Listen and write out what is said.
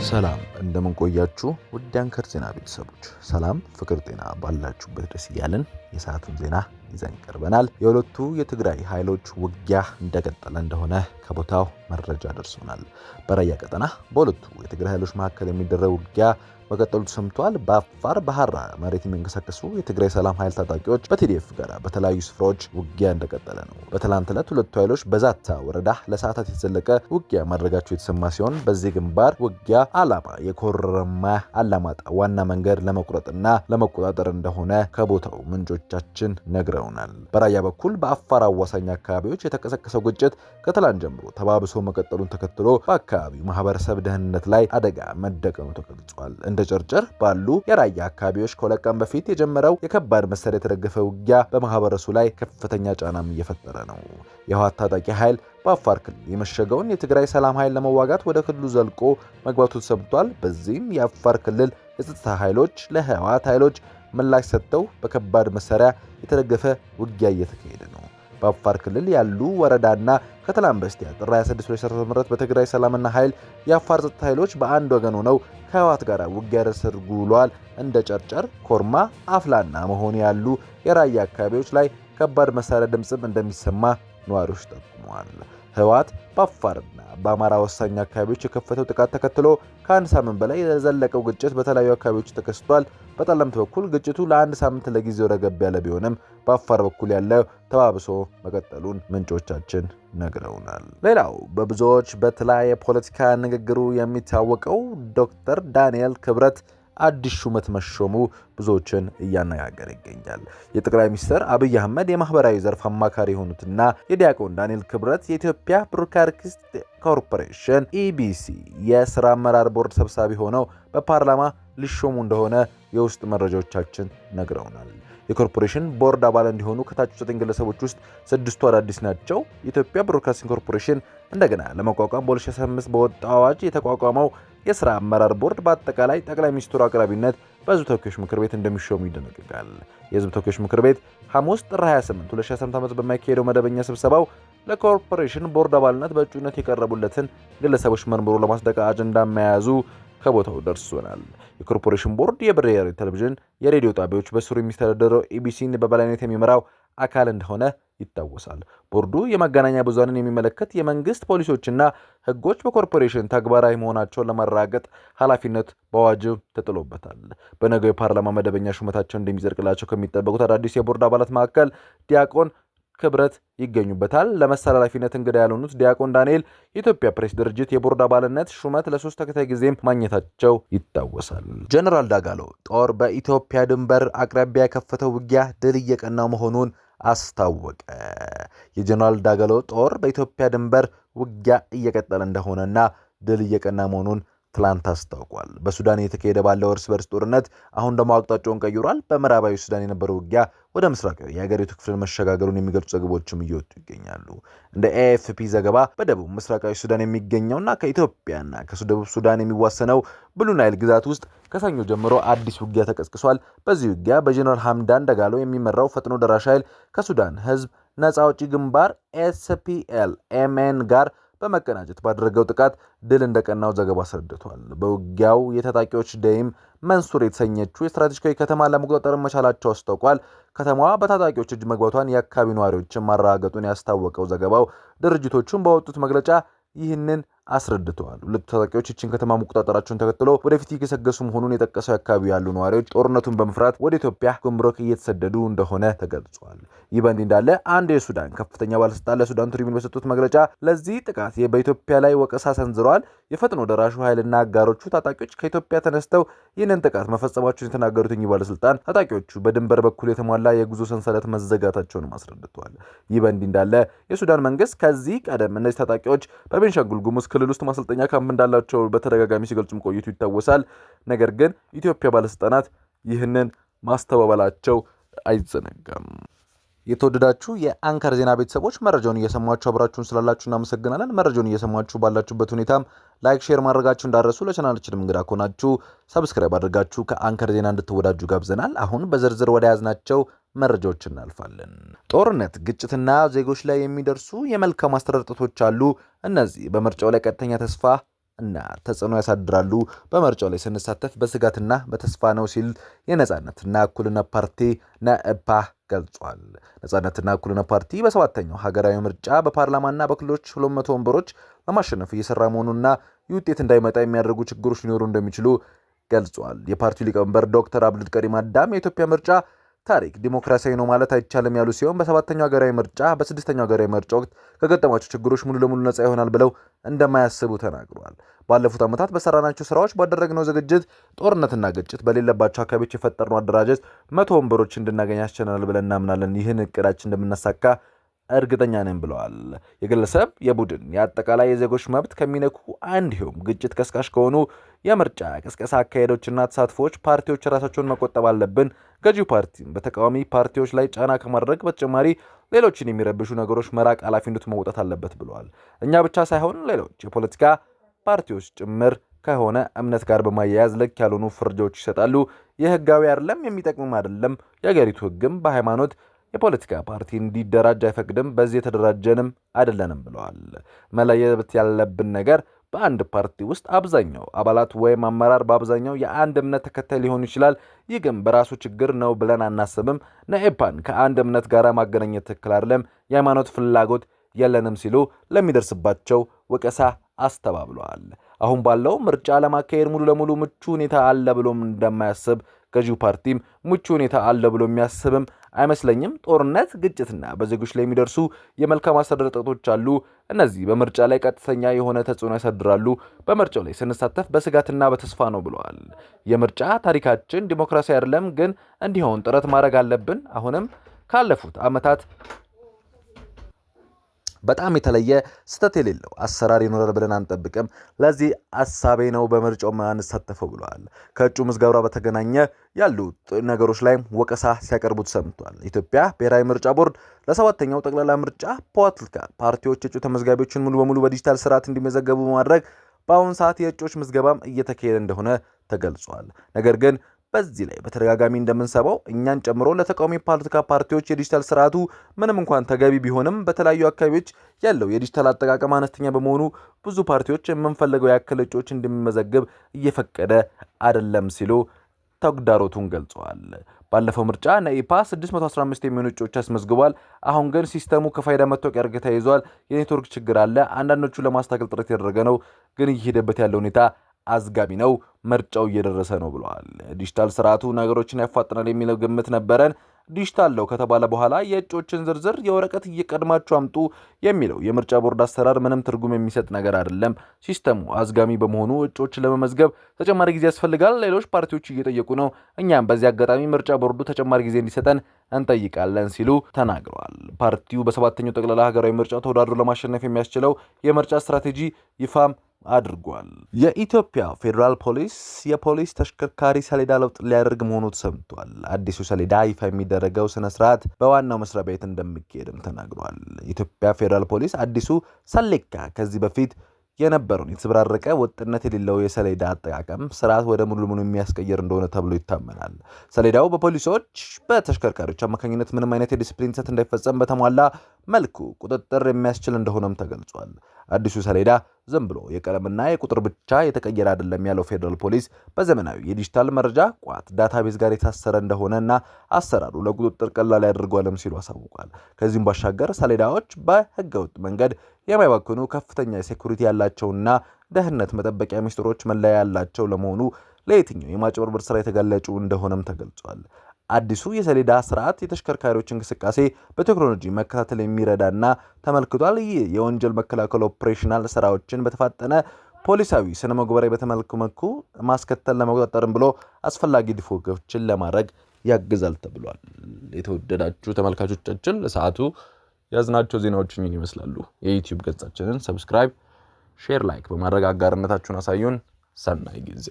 ሰላም እንደምን ቆያችሁ ውድ አንከር ዜና ቤተሰቦች ሰላም ፍቅር ጤና ባላችሁበት ድረስ እያልን የሰዓቱን ዜና ይዘን ቀርበናል። የሁለቱ የትግራይ ኃይሎች ውጊያ እንደቀጠለ እንደሆነ ከቦታው መረጃ ደርሶናል። በራያ ቀጠና በሁለቱ የትግራይ ኃይሎች መካከል የሚደረግ ውጊያ መቀጠሉ ተሰምቷል። በአፋር በሐራ መሬት የሚንቀሳቀሱ የትግራይ ሰላም ኃይል ታጣቂዎች በቲዲኤፍ ጋር በተለያዩ ስፍራዎች ውጊያ እንደቀጠለ ነው። በትላንት ዕለት ሁለቱ ኃይሎች በዛታ ወረዳ ለሰዓታት የተዘለቀ ውጊያ ማድረጋቸው የተሰማ ሲሆን በዚህ ግንባር ውጊያ ዓላማ የኮረማ አላማጣ ዋና መንገድ ለመቁረጥና ለመቆጣጠር እንደሆነ ከቦታው ምንጮቻችን ነግረውናል። በራያ በኩል በአፋር አዋሳኝ አካባቢዎች የተቀሰቀሰው ግጭት ከትላንት ጀምሮ ተባብሶ መቀጠሉን ተከትሎ በአካባቢው ማህበረሰብ ደህንነት ላይ አደጋ መደቀኑ ተገልጿል። እንደ ጨርጨር ባሉ የራያ አካባቢዎች ከሁለት ቀን በፊት የጀመረው የከባድ መሳሪያ የተደገፈ ውጊያ በማህበረሰቡ ላይ ከፍተኛ ጫናም እየፈጠረ ነው። የህወሓት ታጣቂ ኃይል በአፋር ክልል የመሸገውን የትግራይ ሰላም ኃይል ለመዋጋት ወደ ክልሉ ዘልቆ መግባቱ ተሰምቷል። በዚህም የአፋር ክልል የጸጥታ ኃይሎች ለህወሓት ኃይሎች ምላሽ ሰጥተው በከባድ መሳሪያ የተደገፈ ውጊያ እየተካሄደ ነው። በአፋር ክልል ያሉ ወረዳና ከትላንት በስቲያ ጥር 26 2013 በትግራይ ሰላምና ኃይል የአፋር ጸጥታ ኃይሎች በአንድ ወገን ሆነው ከህወሓት ጋር ውጊያ ሲያደርጉ ውለዋል። እንደ ጨርጨር፣ ኮርማ፣ አፍላና መሆን ያሉ የራያ አካባቢዎች ላይ ከባድ መሳሪያ ድምጽም እንደሚሰማ ነዋሪዎች ጠቁመዋል። ህወሓት በአፋርና በአማራ ወሳኝ አካባቢዎች የከፈተው ጥቃት ተከትሎ ከአንድ ሳምንት በላይ የዘለቀው ግጭት በተለያዩ አካባቢዎች ተከስቷል። በጠለምት በኩል ግጭቱ ለአንድ ሳምንት ለጊዜው ረገብ ያለ ቢሆንም በአፋር በኩል ያለው ተባብሶ መቀጠሉን ምንጮቻችን ነግረውናል። ሌላው በብዙዎች በተለያየ የፖለቲካ ንግግሩ የሚታወቀው ዶክተር ዳንኤል ክብረት አዲስ ሹመት መሾሙ ብዙዎችን እያነጋገረ ይገኛል። የጠቅላይ ሚኒስትር አብይ አህመድ የማህበራዊ ዘርፍ አማካሪ የሆኑትና የዲያቆን ዳንኤል ክብረት የኢትዮጵያ ብሮድካስቲንግ ኮርፖሬሽን ኢቢሲ የሥራ አመራር ቦርድ ሰብሳቢ ሆነው በፓርላማ ሊሾሙ እንደሆነ የውስጥ መረጃዎቻችን ነግረውናል። የኮርፖሬሽን ቦርድ አባል እንዲሆኑ ከታጩት 9 ግለሰቦች ውስጥ 6ቱ አዳዲስ ናቸው። የኢትዮጵያ ብሮድካስቲንግ ኮርፖሬሽን እንደገና ለመቋቋም በ2015 በወጣው አዋጅ የተቋቋመው የሥራ አመራር ቦርድ በአጠቃላይ ጠቅላይ ሚኒስትሩ አቅራቢነት በሕዝብ ተወካዮች ምክር ቤት እንደሚሾሙ ይደነግጋል። የሕዝብ ተወካዮች ምክር ቤት ሐሙስ ጥር 28 2018 ዓ.ም በሚካሄደው መደበኛ ስብሰባው ለኮርፖሬሽን ቦርድ አባልነት በእጩነት የቀረቡለትን ግለሰቦች መርምሮ ለማጽደቅ አጀንዳ መያዙ ከቦታው ደርሶናል። የኮርፖሬሽን ቦርድ የብሔራዊ ቴሌቪዥን የሬዲዮ ጣቢያዎች በስሩ የሚስተዳደረው ኢቢሲን በበላይነት የሚመራው አካል እንደሆነ ይታወሳል። ቦርዱ የመገናኛ ብዙሃንን የሚመለከት የመንግስት ፖሊሲዎችና ሕጎች በኮርፖሬሽን ተግባራዊ መሆናቸውን ለማረጋገጥ ኃላፊነት በአዋጅ ተጥሎበታል። በነገው የፓርላማ መደበኛ ሹመታቸው እንደሚጸድቅላቸው ከሚጠበቁት አዳዲስ የቦርድ አባላት መካከል ዲያቆን ክብረት ይገኙበታል። ለመሰል ኃላፊነት እንግዳ ያልሆኑት ዲያቆን ዳንኤል የኢትዮጵያ ፕሬስ ድርጅት የቦርድ አባልነት ሹመት ለ3 ተከታታይ ጊዜም ማግኘታቸው ይታወሳል። ጀነራል ዳጋሎ ጦር በኢትዮጵያ ድንበር አቅራቢያ የከፈተው ውጊያ ድል እየቀናው መሆኑን አስታወቀ። የጀነራል ዳጋሎ ጦር በኢትዮጵያ ድንበር ውጊያ እየቀጠለ እንደሆነና ድል እየቀና መሆኑን ትላንት አስታውቋል። በሱዳን እየተካሄደ ባለው እርስ በርስ ጦርነት አሁን ደግሞ አቅጣጫውን ቀይሯል። በምዕራባዊ ሱዳን የነበረው ውጊያ ወደ ምስራቃዊ የሀገሪቱ ክፍል መሸጋገሩን የሚገልጹ ዘገባዎችም እየወጡ ይገኛሉ። እንደ ኤኤፍፒ ዘገባ በደቡብ ምስራቃዊ ሱዳን የሚገኘውና ከኢትዮጵያና ከደቡብ ሱዳን የሚዋሰነው ብሉ ናይል ግዛት ውስጥ ከሰኞ ጀምሮ አዲስ ውጊያ ተቀስቅሷል። በዚህ ውጊያ በጀነራል ሐምዳን ደጋሎ የሚመራው ፈጥኖ ደራሽ ኃይል ከሱዳን ህዝብ ነፃ አውጪ ግንባር SPLMN ጋር በመቀናጀት ባደረገው ጥቃት ድል እንደቀናው ዘገባ አስረድቷል። በውጊያው የታጣቂዎች ደይም መንሱር የተሰኘችው የስትራቴጂካዊ ከተማ ለመቆጣጠር መቻላቸው አስታውቋል። ከተማዋ በታጣቂዎች እጅ መግባቷን የአካባቢ ነዋሪዎችን ማረጋገጡን ያስታወቀው ዘገባው ድርጅቶቹን ባወጡት መግለጫ ይህንን አስረድተዋል። ሁለቱ ታጣቂዎች ይህችን ከተማ መቆጣጠራቸውን ተከትሎ ወደፊት እየገሰገሱ መሆኑን የጠቀሰው አካባቢው ያሉ ነዋሪዎች ጦርነቱን በመፍራት ወደ ኢትዮጵያ ጉምሩክ እየተሰደዱ እንደሆነ ተገልጿል። ይህ በእንዲህ እንዳለ አንድ የሱዳን ከፍተኛ ባለስልጣን ለሱዳን ትሪቢዩን በሰጡት መግለጫ ለዚህ ጥቃት በኢትዮጵያ ላይ ወቀሳ ሰንዝረዋል። የፈጥኖ ደራሹ ኃይልና አጋሮቹ ታጣቂዎች ከኢትዮጵያ ተነስተው ይህንን ጥቃት መፈጸማቸውን የተናገሩት እኚህ ባለስልጣን ታጣቂዎቹ በድንበር በኩል የተሟላ የጉዞ ሰንሰለት መዘጋታቸውንም አስረድተዋል። ይህ በእንዲህ እንዳለ የሱዳን መንግስት ከዚህ ቀደም እነዚህ ታጣቂዎች በቤንሻንጉል ጉሙዝ ክልል ውስጥ ማሰልጠኛ ካምፕ እንዳላቸው በተደጋጋሚ ሲገልጹም ቆይቱ ይታወሳል። ነገር ግን ኢትዮጵያ ባለስልጣናት ይህንን ማስተባበላቸው አይዘነጋም። የተወደዳችሁ የአንከር ዜና ቤተሰቦች መረጃውን እየሰማችሁ አብራችሁን ስላላችሁ እናመሰግናለን። መረጃውን እየሰማችሁ ባላችሁበት ሁኔታም ላይክ፣ ሼር ማድረጋችሁ እንዳረሱ ለቻናላችንም እንግዳ ከሆናችሁ ሰብስክራይብ አድርጋችሁ ከአንከር ዜና እንድትወዳጁ ጋብዘናል። አሁን በዝርዝር ወደ ያዝናቸው መረጃዎች እናልፋለን። ጦርነት፣ ግጭትና ዜጎች ላይ የሚደርሱ የመልካም አስተዳደር ጥፋቶች አሉ። እነዚህ በምርጫው ላይ ቀጥተኛ ተስፋ እና ተጽዕኖ ያሳድራሉ። በምርጫው ላይ ስንሳተፍ በስጋትና በተስፋ ነው ሲል የነጻነትና እኩልነት ፓርቲ ነኢፓ ገልጿል። ነጻነትና እኩልነት ፓርቲ በሰባተኛው ሀገራዊ ምርጫ በፓርላማና በክልሎች 200 ወንበሮች ለማሸነፍ እየሰራ መሆኑና ይህ ውጤት እንዳይመጣ የሚያደርጉ ችግሮች ሊኖሩ እንደሚችሉ ገልጿል። የፓርቲው ሊቀመንበር ዶክተር አብዱል ቀሪም አዳም የኢትዮጵያ ምርጫ ታሪክ ዲሞክራሲያዊ ነው ማለት አይቻልም ያሉ ሲሆን በሰባተኛው ሀገራዊ ምርጫ በስድስተኛው ሀገራዊ ምርጫ ወቅት ከገጠማቸው ችግሮች ሙሉ ለሙሉ ነጻ ይሆናል ብለው እንደማያስቡ ተናግረዋል። ባለፉት ዓመታት በሰራናቸው ስራዎች ባደረግነው ዝግጅት ጦርነትና ግጭት በሌለባቸው አካባቢዎች የፈጠርነው አደራጀት 100 ወንበሮች እንድናገኝ ያስችለናል ብለን እናምናለን። ይህን እቅዳችን እንደምናሳካ እርግጠኛ ነን ብለዋል። የግለሰብ የቡድን የአጠቃላይ የዜጎች መብት ከሚነኩ እንዲሁም ግጭት ቀስቃሽ ከሆኑ የምርጫ ቅስቀሳ አካሄዶችና ተሳትፎች ፓርቲዎች ራሳቸውን መቆጠብ አለብን። ገዢው ፓርቲም በተቃዋሚ ፓርቲዎች ላይ ጫና ከማድረግ በተጨማሪ ሌሎችን የሚረብሹ ነገሮች መራቅ ኃላፊነቱ መውጣት አለበት ብለዋል። እኛ ብቻ ሳይሆን ሌሎች የፖለቲካ ፓርቲዎች ጭምር ከሆነ እምነት ጋር በማያያዝ ልክ ያልሆኑ ፍርጆች ይሰጣሉ። የህጋዊ አይደለም፣ የሚጠቅምም አይደለም። የሀገሪቱ ህግም በሃይማኖት የፖለቲካ ፓርቲ እንዲደራጅ አይፈቅድም። በዚህ የተደራጀንም አይደለንም ብለዋል። መለየት ያለብን ነገር በአንድ ፓርቲ ውስጥ አብዛኛው አባላት ወይም አመራር በአብዛኛው የአንድ እምነት ተከታይ ሊሆኑ ይችላል። ይህ ግን በራሱ ችግር ነው ብለን አናስብም። ነኢፓን ከአንድ እምነት ጋር ማገናኘት ትክክል አይደለም። የሃይማኖት ፍላጎት የለንም ሲሉ ለሚደርስባቸው ወቀሳ አስተባብለዋል። አሁን ባለው ምርጫ ለማካሄድ ሙሉ ለሙሉ ምቹ ሁኔታ አለ ብሎም እንደማያስብ ገዢው ፓርቲም ምቹ ሁኔታ አለ ብሎ የሚያስብም አይመስለኝም። ጦርነት፣ ግጭትና በዜጎች ላይ የሚደርሱ የመልካም አስተዳደር ጥቃቶች አሉ። እነዚህ በምርጫ ላይ ቀጥተኛ የሆነ ተጽዕኖ ያሳድራሉ። በምርጫው ላይ ስንሳተፍ በስጋትና በተስፋ ነው ብለዋል። የምርጫ ታሪካችን ዲሞክራሲ አይደለም፣ ግን እንዲሆን ጥረት ማድረግ አለብን። አሁንም ካለፉት ዓመታት በጣም የተለየ ስህተት የሌለው አሰራር ይኖራል ብለን አንጠብቅም። ለዚህ አሳቤ ነው በምርጫው ማንሳተፈው ብለዋል። ከእጩ ምዝገባ በተገናኘ ያሉ ነገሮች ላይ ወቀሳ ሲያቀርቡት ሰምቷል። ኢትዮጵያ ብሔራዊ ምርጫ ቦርድ ለሰባተኛው ጠቅላላ ምርጫ ፖለቲካ ፓርቲዎች እጩ ተመዝጋቢዎችን ሙሉ በሙሉ በዲጂታል ስርዓት እንዲመዘገቡ በማድረግ በአሁኑ ሰዓት የእጩዎች ምዝገባም እየተካሄደ እንደሆነ ተገልጿል። ነገር ግን በዚህ ላይ በተደጋጋሚ እንደምንሰባው እኛን ጨምሮ ለተቃዋሚ ፖለቲካ ፓርቲዎች የዲጂታል ስርዓቱ ምንም እንኳን ተገቢ ቢሆንም በተለያዩ አካባቢዎች ያለው የዲጂታል አጠቃቀም አነስተኛ በመሆኑ ብዙ ፓርቲዎች የምንፈልገው ያክል እጩዎች እንዲመዘገብ እየፈቀደ አይደለም ሲሉ ተግዳሮቱን ገልጸዋል። ባለፈው ምርጫ ነኢፓ 615 የሚሆኑ እጩዎች አስመዝግቧል። አሁን ግን ሲስተሙ ከፋይዳ መታወቂያ ጋር ተያይዟል። የኔትወርክ ችግር አለ። አንዳንዶቹ ለማስተካከል ጥረት የተደረገ ነው፣ ግን እየሄደበት ያለው ሁኔታ አዝጋሚ ነው። ምርጫው እየደረሰ ነው ብለዋል። ዲጂታል ስርዓቱ ነገሮችን ያፋጥናል የሚለው ግምት ነበረን። ዲጂታል ነው ከተባለ በኋላ የእጩዎችን ዝርዝር የወረቀት እየቀድማችሁ አምጡ የሚለው የምርጫ ቦርድ አሰራር ምንም ትርጉም የሚሰጥ ነገር አይደለም። ሲስተሙ አዝጋሚ በመሆኑ እጩዎችን ለመመዝገብ ተጨማሪ ጊዜ ያስፈልጋል። ሌሎች ፓርቲዎች እየጠየቁ ነው። እኛም በዚህ አጋጣሚ ምርጫ ቦርዱ ተጨማሪ ጊዜ እንዲሰጠን እንጠይቃለን ሲሉ ተናግረዋል። ፓርቲው በሰባተኛው ጠቅላላ ሀገራዊ ምርጫ ተወዳድሮ ለማሸነፍ የሚያስችለው የምርጫ ስትራቴጂ ይፋም አድርጓል። የኢትዮጵያ ፌዴራል ፖሊስ የፖሊስ ተሽከርካሪ ሰሌዳ ለውጥ ሊያደርግ መሆኑ ተሰምቷል። አዲሱ ሰሌዳ ይፋ የሚደረገው ስነ ስርዓት በዋናው መስሪያ ቤት እንደሚካሄድም ተናግሯል። የኢትዮጵያ ፌዴራል ፖሊስ አዲሱ ሰሌካ ከዚህ በፊት የነበረውን የተዘበራረቀ ወጥነት የሌለው የሰሌዳ አጠቃቀም ስርዓት ወደ ሙሉ ለሙሉ የሚያስቀየር እንደሆነ ተብሎ ይታመናል። ሰሌዳው በፖሊሶች በተሽከርካሪዎች አማካኝነት ምንም አይነት የዲስፕሊን ጥሰት እንዳይፈጸም በተሟላ መልኩ ቁጥጥር የሚያስችል እንደሆነም ተገልጿል። አዲሱ ሰሌዳ ዝም ብሎ የቀለምና የቁጥር ብቻ የተቀየረ አይደለም ያለው ፌዴራል ፖሊስ በዘመናዊ የዲጂታል መረጃ ቋት ዳታቤዝ ጋር የታሰረ እንደሆነና አሰራሩ ለቁጥጥር ቀላል ያደርገዋልም ሲሉ አሳውቋል። ከዚህም ባሻገር ሰሌዳዎች በህገወጥ መንገድ የማይባክኑ ከፍተኛ ሴኩሪቲ ያላቸውና ደህንነት መጠበቂያ ሚስጥሮች መለያ ያላቸው ለመሆኑ ለየትኛው የማጭበርበር ስራ የተጋለጡ እንደሆነም ተገልጿል። አዲሱ የሰሌዳ ስርዓት የተሽከርካሪዎች እንቅስቃሴ በቴክኖሎጂ መከታተል የሚረዳና ተመልክቷል። ይህ የወንጀል መከላከል ኦፕሬሽናል ስራዎችን በተፋጠነ ፖሊሳዊ ስነ ምግባራዊ በተመልኩ ማስከተል ለመቆጣጠርም ብሎ አስፈላጊ ዲፎጎችን ለማድረግ ያግዛል ተብሏል። የተወደዳችሁ ተመልካቾቻችን ለሰዓቱ ያዝናቸው ዜናዎች ይመስላሉ። የዩቲዩብ ገጻችንን ሰብስክራይብ፣ ሼር፣ ላይክ በማድረግ አጋርነታችሁን አሳዩን። ሰናይ ጊዜ